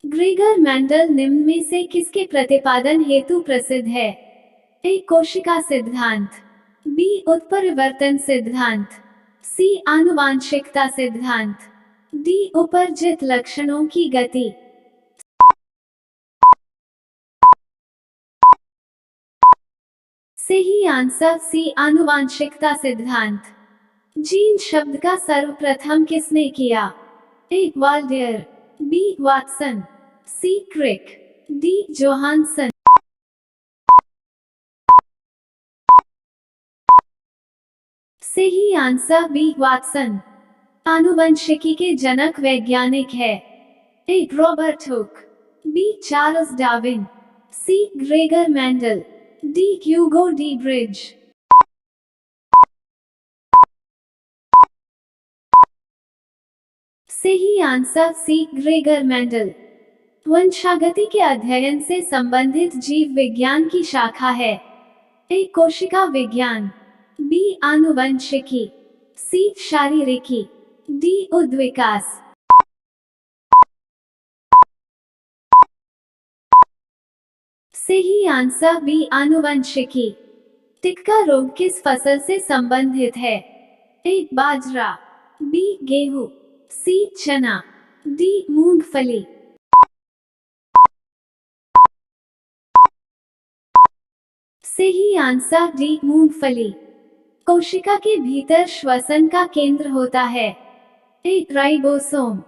Gregor Mendel निम्न में से किसके प्रतिपादन हेतु प्रसिद्ध है? ए. कोशिका सिद्धांत, बी. उत्परिवर्तन सिद्धांत, सी. आनुवांशिकता सिद्धांत, डी. उपर्जित लक्षणों की गति। सही आंसर सी. आनुवांशिकता सिद्धांत। जीन शब्द का सर्वप्रथम किसने किया? A. Waldeyer, B. Watson, C. Crick, D. Johannsen. सही आंसर बी. वाटसन। आनुवंशिकी के जनक वैज्ञानिक है? A. Robert Hooke, B. Charles Darwin, C. Gregor Mendel, D. Hugo de Vries. सही आंसर सी. Gregor Mendel. वंशागति के अध्ययन से संबंधित जीव विज्ञान की शाखा है? ए. कोशिका विज्ञान, बी. आनुवंशिकी, सी. शारीरिकी, डी. उद्विकास। सही आंसर बी. आनुवंशिकी। टिक्का रोग किस फसल से संबंधित है? ए. बाजरा, बी. गेहूं, सी. चना, डी. मूंगफली। सही आंसर डी. मूंगफली। कोशिका के भीतर श्वसन का केंद्र होता है? A. Ribosome,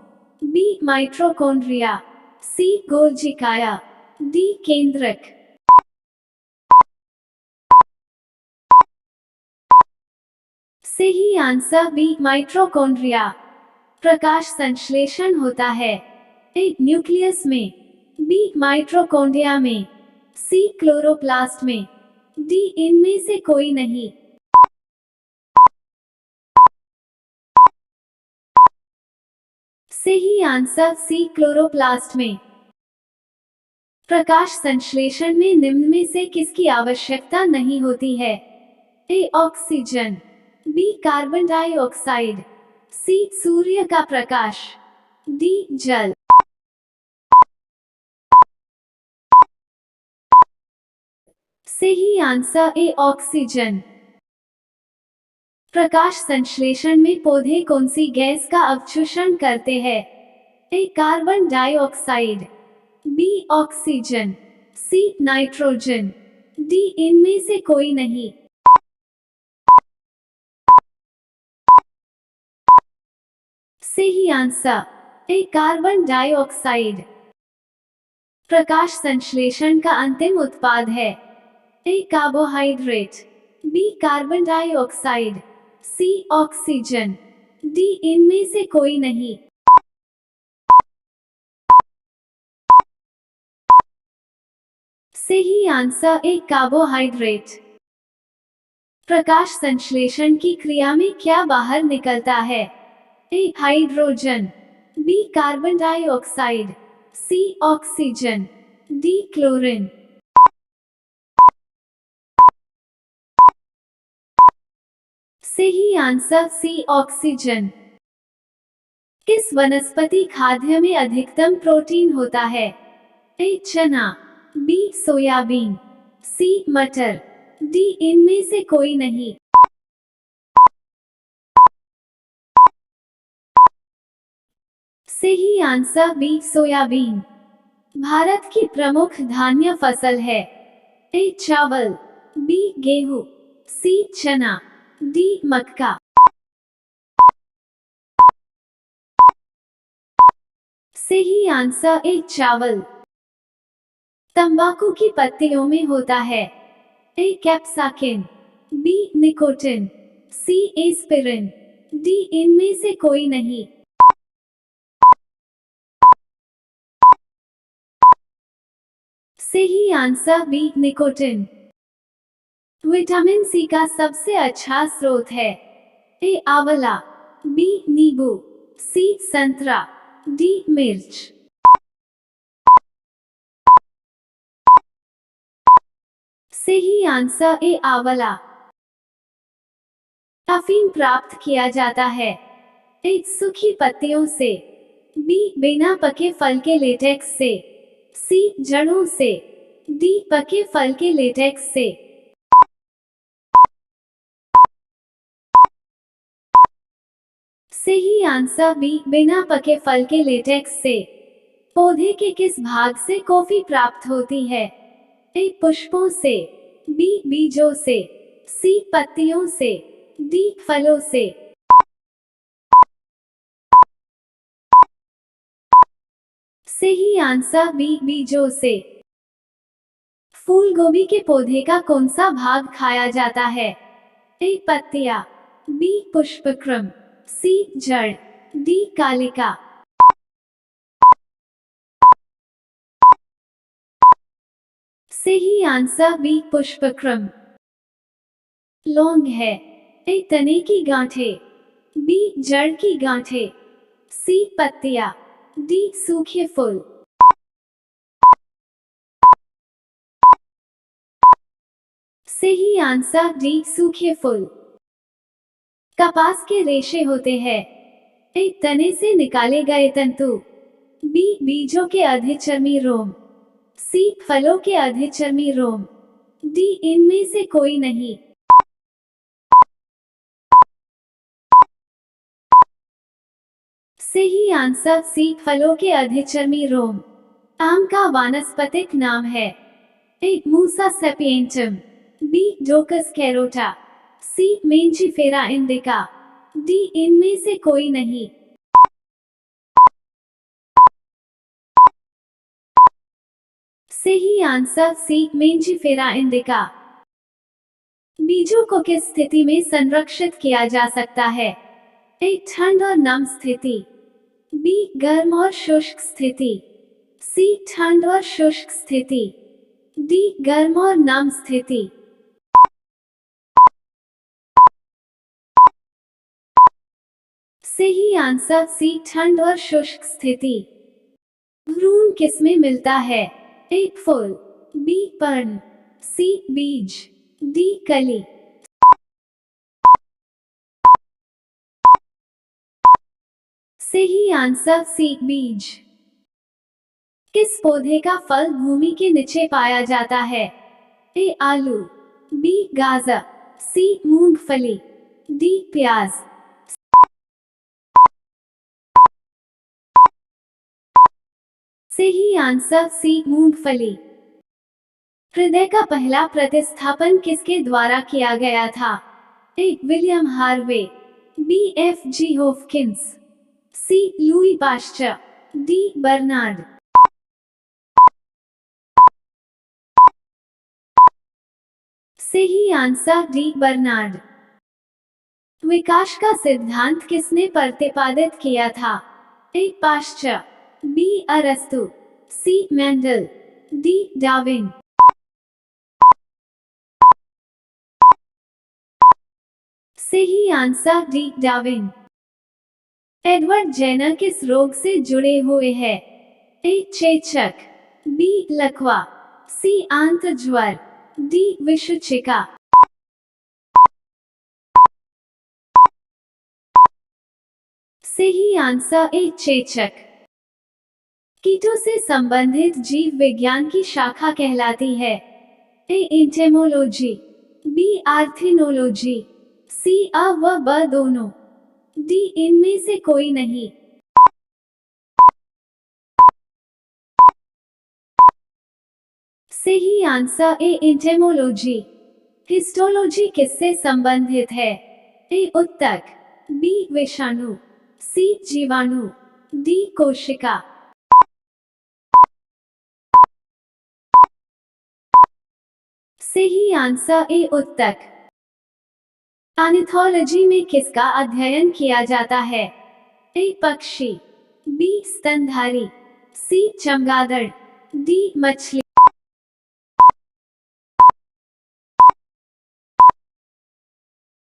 B. Mitochondria, C. Golgi काया, डी. केंद्रक। सही आंसर बी. माइटोकॉन्ड्रिया। प्रकाश संश्लेषण होता है? ए. न्यूक्लियस में, बी. माइटोकॉन्ड्रिया में, सी. क्लोरोप्लास्ट में, डी. इनमें से कोई नहीं। सही आंसर सी. क्लोरोप्लास्ट में। प्रकाश संश्लेषण में निम्न में से किसकी आवश्यकता नहीं होती है? A. Oxygen, B. Carbon dioxide, C. सूर्य का प्रकाश, डी. जल। सही आंसर ए. ऑक्सीजन। प्रकाश संश्लेषण में पौधे कौन सी गैस का अवशोषण करते हैं? A. Carbon dioxide, B. Oxygen, C. Nitrogen, D. इनमें से कोई नहीं। सही आंसर ए. Carbon dioxide. प्रकाश संश्लेषण का अंतिम उत्पाद है? A. Carbohydrate, B. Carbon dioxide, C. Oxygen, D. इनमें से कोई नहीं। सही आंसर ए. कार्बोहाइड्रेट। प्रकाश संश्लेषण की क्रिया में क्या बाहर निकलता है? A. Hydrogen, B. Carbon dioxide, C. Oxygen, D. Chlorine. सही आंसर सी. ऑक्सीजन। किस वनस्पति खाद्य में अधिकतम प्रोटीन होता है? ए. चना, बी. सोयाबीन, सी. मटर, डी. इनमें से कोई नहीं। सही आंसर बी. सोयाबीन। भारत की प्रमुख धान्य फसल है? ए. चावल, बी. गेहूं, सी. चना, डी. मक्का। सही आंसर ए. चावल। तंबाकू की पत्तियों में होता है? A. Capsaicin, B. Nicotine, C. Aspirin, D. इनमें से कोई नहीं। सही answer B. Nicotine. Vitamin C का सबसे अच्छा स्रोत है? ए. आंवला, बी. नींबू, सी. संतरा, डी. मिर्च। सही आंसर ए. आंवला। अफीम प्राप्त किया जाता है? ए. सूखी पत्तियों से, बी बिना पके फल के लेटेक्स से, सी जड़ों से, डी पके फल के लेटेक्स से। सही आंसर बी बिना पके फल के लेटेक्स से। पौधे के किस भाग से कॉफी प्राप्त होती है? ए पुष्पों से, बी बीजों से, सी पत्तियों से, डी फलों से। सही आंसर बी बीजों से। फूल गोभी के पौधे का कौन सा भाग खाया जाता है? ए पत्तियां, बी पुष्पक्रम, सी जड़, डी कालिका। सही आंसर बी पुष्पक्रम। लौंग है। ए तने की गांठें, बी जड़ की गांठें, सी पत्तियां, डी सूखे फूल। सही आंसर डी सूखे फूल। कपास के रेशे होते हैं। ए तने से निकाले गए तंतु, बी बीजों के अधिचर्मी रोम, सी फलों के अधिचर्मी रोम, डी इनमें से कोई नहीं। सही आंसर सी फलों के अधिचर्मी रोम। आम का वानस्पतिक नाम है। ए मूसा सेपिएंटम, बी डोकस कैरोटा, सी मेंजिफेरा इंडिका, डी इनमें से कोई नहीं। सही आंसर सी मेंजिफेरा इंडिका। बीजों को किस स्थिति में संरक्षित किया जा सकता है? ए ठंड और नम स्थिति, बी गर्म और शुष्क स्थिति, सी ठंड और शुष्क स्थिति, डी गर्म और नम स्थिति। सही आंसर सी ठंड और शुष्क स्थिति। भ्रूण किसमें मिलता है? ए फूल, बी पर्ण, सी बीज, डी कली। सही आंसर सी बीज। किस पौधे का फल भूमि के नीचे पाया जाता है? ए आलू, बी गाजर, सी मूंगफली, डी प्याज। सही आंसर सी मूंगफली। हृदय का पहला प्रतिस्थापन किसके द्वारा किया गया था? A William Harvey, B F G Hopkins, C Louis Pasteur, D Bernard. सही आंसर डी बर्नार्ड। विकास का सिद्धांत किसने प्रतिपादित किया था? ए पाश्चर, बी अरस्तु, सी मेंडल, डी डार्विन। सही answer D Darwin. Edward Jenner किस रोग से जुड़े हुए हैं? ए चेचक, बी लकवा, सी आंत ज्वर, डी विषुचिका। सही आंसर ए चेचक। कीटों से संबंधित जीव विज्ञान की शाखा कहलाती है? ए एंटेमोलॉजी, बी आर्थिनोलॉजी, सी अ व ब दोनों, डी इनमें से कोई नहीं। सही आंसर ए एंटेमोलॉजी। हिस्टोलॉजी किससे संबंधित है? ए उत्तक, बी विषाणु, सी जीवाणु, डी कोशिका। सही आंसर ए उत्तक। ऑर्निथोलॉजी में किसका अध्ययन किया जाता है? ए पक्षी, बी स्तनधारी, सी चमगादड़, डी मछली।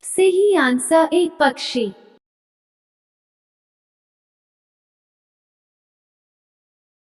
सही आंसर ए पक्षी।